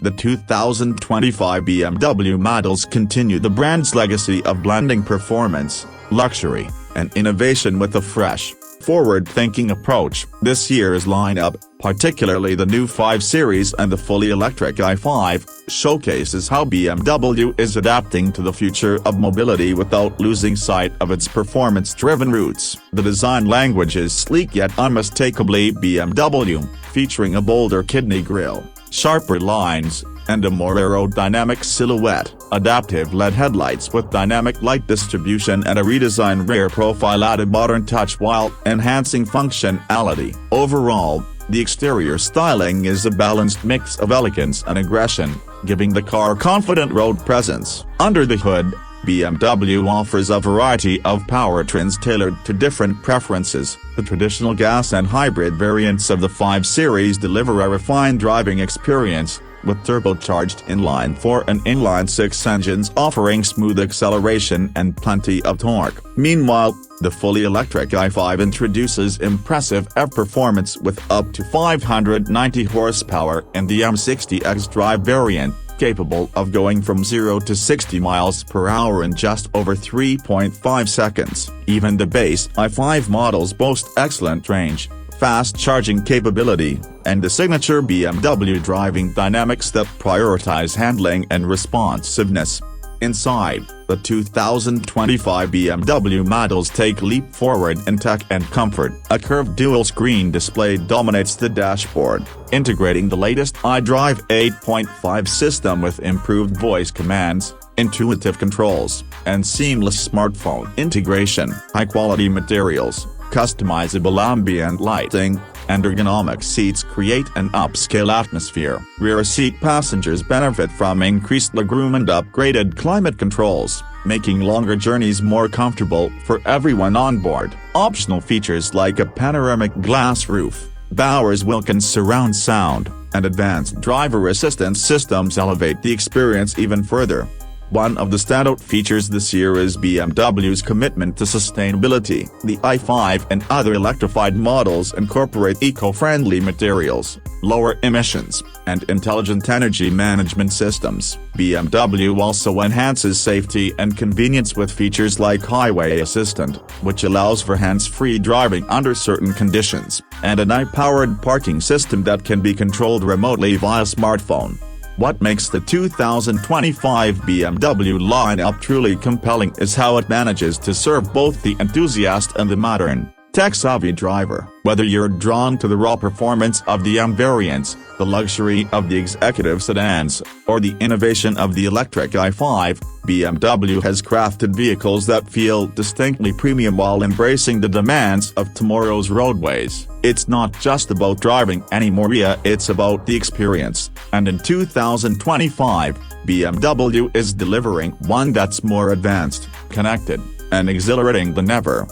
The 2025 BMW models continue the brand's legacy of blending performance, luxury, and innovation with a fresh, forward-thinking approach. This year's lineup, particularly the new 5 Series and the fully electric i5, showcases how BMW is adapting to the future of mobility without losing sight of its performance-driven roots. The design language is sleek yet unmistakably BMW, featuring a bolder kidney grille, sharper lines, and a more aerodynamic silhouette. Adaptive LED headlights with dynamic light distribution and a redesigned rear profile add a modern touch while enhancing functionality. Overall, the exterior styling is a balanced mix of elegance and aggression, giving the car confident road presence. Under the hood, BMW offers a variety of powertrains tailored to different preferences. The traditional gas and hybrid variants of the 5 Series deliver a refined driving experience, with turbocharged inline-4 and inline-6 engines offering smooth acceleration and plenty of torque. Meanwhile, the fully electric i5 introduces impressive performance with up to 590 horsepower in the M60 xDrive variant, capable of going from 0 to 60 miles per hour in just over 3.5 seconds. Even the base i5 models boast excellent range, fast charging capability, and the signature BMW driving dynamics that prioritize handling and responsiveness. Inside, the 2025 BMW models take a leap forward in tech and comfort. A curved dual-screen display dominates the dashboard, integrating the latest iDrive 8.5 system with improved voice commands, intuitive controls, and seamless smartphone integration. High-quality materials, customizable ambient lighting, and ergonomic seats create an upscale atmosphere. Rear seat passengers benefit from increased legroom and upgraded climate controls, making longer journeys more comfortable for everyone on board. Optional features like a panoramic glass roof, Bowers Wilkins surround sound, and advanced driver assistance systems elevate the experience even further. One of the standout features this year is BMW's commitment to sustainability. The i5 and other electrified models incorporate eco-friendly materials, lower emissions, and intelligent energy management systems. BMW also enhances safety and convenience with features like Highway Assistant, which allows for hands-free driving under certain conditions, and an AI-powered parking system that can be controlled remotely via smartphone. What makes the 2025 BMW lineup truly compelling is how it manages to serve both the enthusiast and the modern, tech-savvy driver. Whether you're drawn to the raw performance of the M variants, the luxury of the executive sedans, or the innovation of the electric i5, BMW has crafted vehicles that feel distinctly premium while embracing the demands of tomorrow's roadways. It's not just about driving anymore, it's about the experience, and in 2025, BMW is delivering one that's more advanced, connected, and exhilarating than ever.